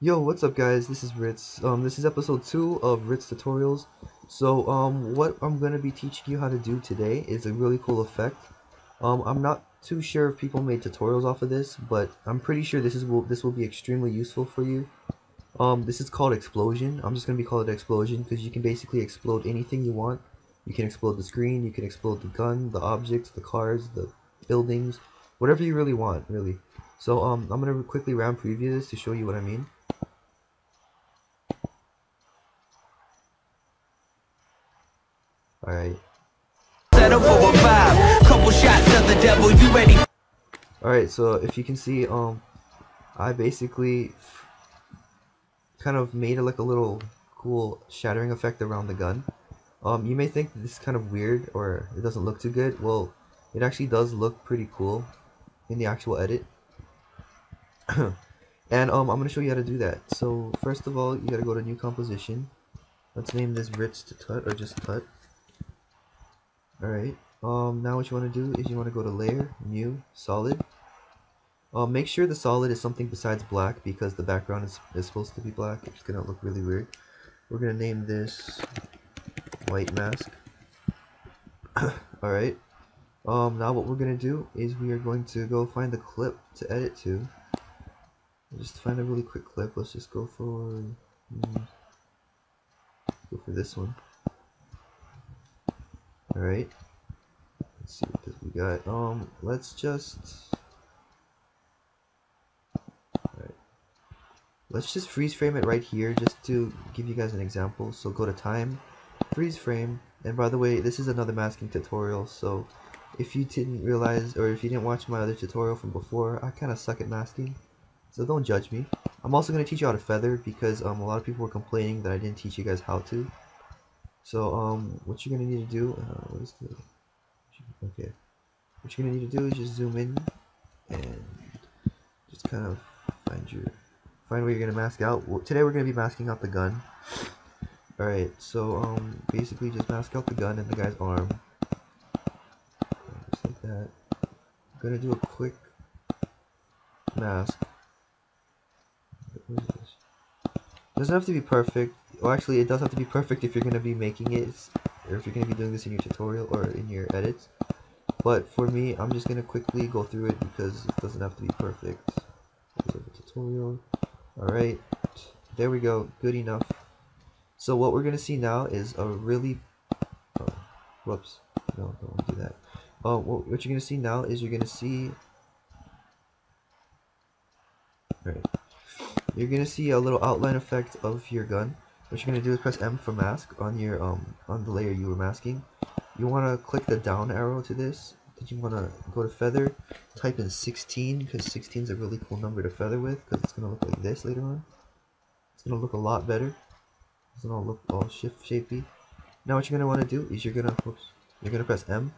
Yo, what's up guys? This is Ritz. This is episode 2 of Ritz Tutorials. So, what I'm gonna be teaching you how to do today is a really cool effect. I'm not too sure if people made tutorials off of this, but I'm pretty sure this will be extremely useful for you. This is called Explosion. I'm just gonna be calling it Explosion because you can basically explode anything you want. You can explode the screen, you can explode the gun, the objects, the cars, the buildings, whatever you really want, really. So, I'm gonna quickly round preview this to show you what I mean. Alright. Alright, so if you can see, I basically kind of made like a little cool shattering effect around the gun. You may think this is kind of weird or it doesn't look too good. Well, it actually does look pretty cool in the actual edit. And I'm going to show you how to do that. So first of all, you got to go to new composition. Let's name this RitzTuts or just Tut. Alright, now what you want to do is you want to go to layer, new, solid. Make sure the solid is something besides black because the background is supposed to be black. It's going to look really weird. We're going to name this white mask. Alright, now what we're going to do is we are going to go find the clip to edit to. Just find a really quick clip. Let's just go for this one. Alright, let's see what we got. Let's just freeze frame it right here just to give you guys an example. So go to time, freeze frame, and by the way, this is another masking tutorial, so if you didn't realize or if you didn't watch my other tutorial from before, I kind of suck at masking, so don't judge me. I'm also going to teach you how to feather because a lot of people were complaining that I didn't teach you guys how to. So what you're going to need to do, what you're going to need to do is just zoom in and just kind of find where you're going to mask out. Today we're going to be masking out the gun. Alright, so basically just mask out the gun and the guy's arm. Just like that. I'm going to do a quick mask. What is this? It doesn't have to be perfect. Well, actually, it does have to be perfect if you're going to be making it, or if you're going to be doing this in your tutorial or in your edits. But for me, I'm just going to quickly go through it because it doesn't have to be perfect. Tutorial. Alright, there we go. Good enough. So what we're going to see now is a really... whoops. No, don't want to do that. What you're going to see now is you're going to see... Alright. You're going to see a little outline effect of your gun. What you're going to do is press M for mask on your on the layer you were masking. You want to click the down arrow to this. Then you want to go to feather, type in 16 because 16 is a really cool number to feather with because it's going to look like this later on. It's going to look a lot better. It's going to look all shapy. Now what you're going to want to do is you're going to press M.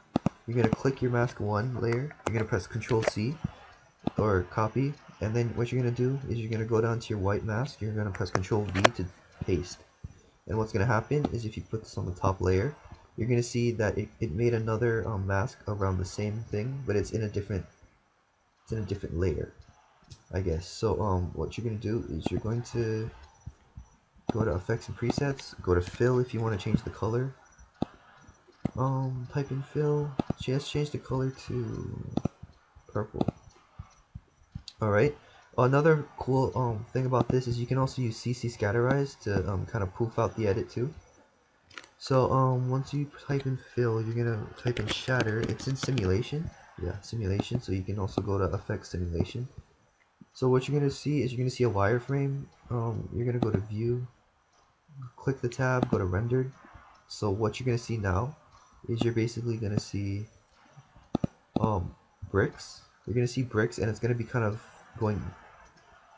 You're going to click your mask 1 layer. You're going to press Control C or copy. And then what you're going to do is you're going to go down to your white mask. You're going to press Control V to paste. And what's going to happen is if you put this on the top layer, you're going to see that it made another mask around the same thing, but it's in a different layer, I guess. So what you're going to do is you're going to go to effects and presets, go to fill if you want to change the color. Type in fill, just change the color to purple. Alright, another cool thing about this is you can also use CC Scatterize to kind of poof out the edit too. So once you type in fill, you're gonna type in shatter. It's in simulation, yeah, simulation. So you can also go to effects simulation. So what you're gonna see is you're gonna see a wireframe. You're gonna go to view, click the tab, go to rendered. So what you're gonna see now is you're basically gonna see bricks. You're gonna see bricks, and it's gonna be kind of going.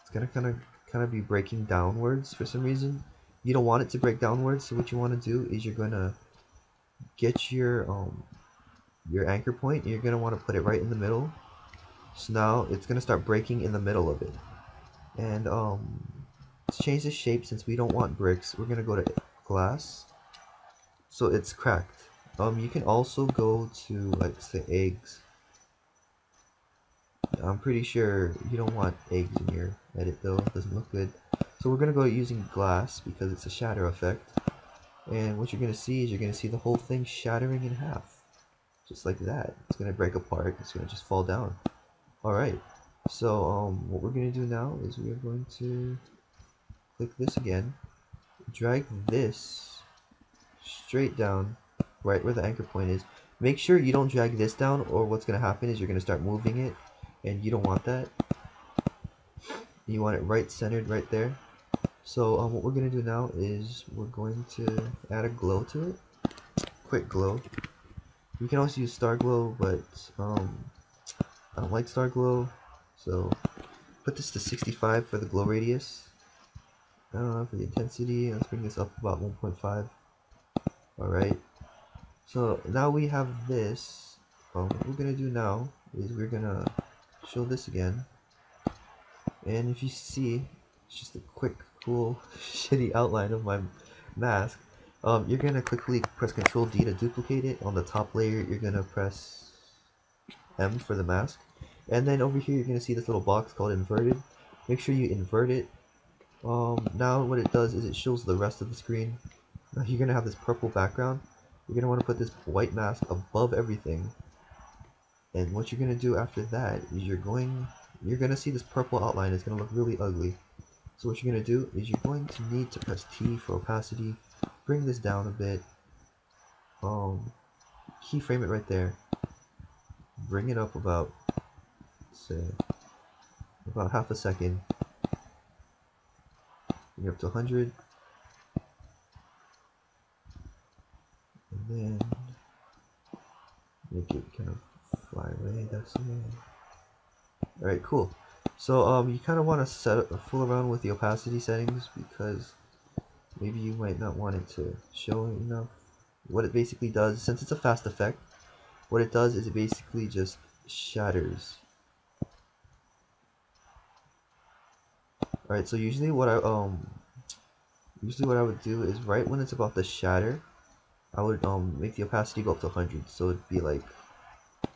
It's gonna kind of be breaking downwards for some reason. You don't want it to break downwards, so what you want to do is you're gonna get your anchor point. And you're gonna want to put it right in the middle. So now it's gonna start breaking in the middle of it. And let's change the shape since we don't want bricks. We're gonna go to glass. So it's cracked. You can also go to like say eggs. I'm pretty sure you don't want eggs in your edit though, it doesn't look good. So we're gonna go using glass because it's a shatter effect. And what you're gonna see is you're gonna see the whole thing shattering in half. Just like that. It's gonna break apart, it's gonna just fall down. Alright. So what we're gonna do now is we are going to click this again, drag this straight down right where the anchor point is. Make sure you don't drag this down, or what's gonna happen is you're gonna start moving it, and you don't want that. You want it right centered right there. So what we're gonna do now is we're going to add a glow to it. Quick glow. You can also use star glow, but I don't like star glow, so put this to 65 for the glow radius. For the intensity, let's bring this up about 1.5. Alright, so now we have this. What we're gonna do now is we're gonna show this again, and if you see, it's just a quick, cool, shitty outline of my mask. You're gonna quickly press Ctrl D to duplicate it. On the top layer, you're gonna press M for the mask, and then over here, you're gonna see this little box called inverted. Make sure you invert it. Now what it does is it shows the rest of the screen. Now you're gonna have this purple background. You're gonna want to put this white mask above everything, and what you're gonna do after that is you're gonna see this purple outline. It's gonna look really ugly. So what you're gonna do is you're going to need to press T for opacity, bring this down a bit, keyframe it right there, bring it up about, say, about half a second, bring it up to 100, and then make it kind of fly away. That's it. Alright, cool. So you kind of want to fool around with the opacity settings, because maybe you might not want it to show enough. What it basically does, since it's a fast effect, what it does is it basically just shatters. Alright, so usually what I would do is right when it's about to shatter, I would make the opacity go up to 100, so it'd be like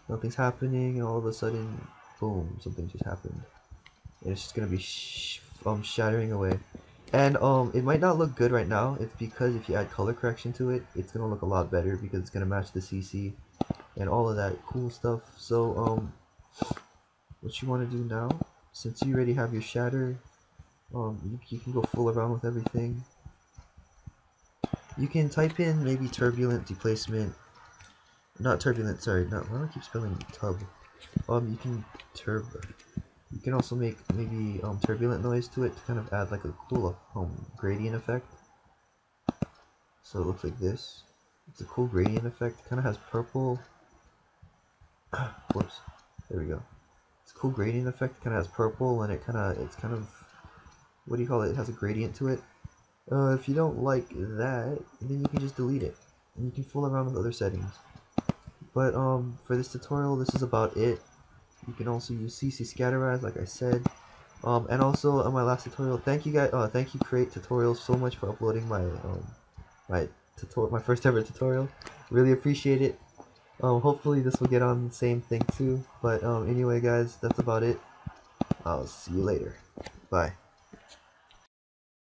nothing's happening, and all of a sudden, boom, something just happened. And it's just gonna be shattering away. And it might not look good right now. It's because if you add color correction to it, it's gonna look a lot better, because it's gonna match the CC and all of that cool stuff. So what you want to do now, since you already have your shatter, you can go full around with everything. You can type in maybe turbulent deplacement, not turbulent, sorry, not, why do I keep spelling tub? You can also make maybe turbulent noise to it to kind of add like a cool gradient effect. So it looks like this. It's a cool gradient effect. Kind of has purple. Whoops. There we go. It's a cool gradient effect. Kind of has purple, and it's kind of, what do you call it? It has a gradient to it. If you don't like that, then you can just delete it, and you can fool around with other settings. But for this tutorial, this is about it. You can also use CC Scatterize, like I said. And also on my last tutorial, thank you guys, thank you Create Tutorials so much for uploading my my first ever tutorial. Really appreciate it. Hopefully this will get on the same thing too. But anyway, guys, that's about it. I'll see you later. Bye.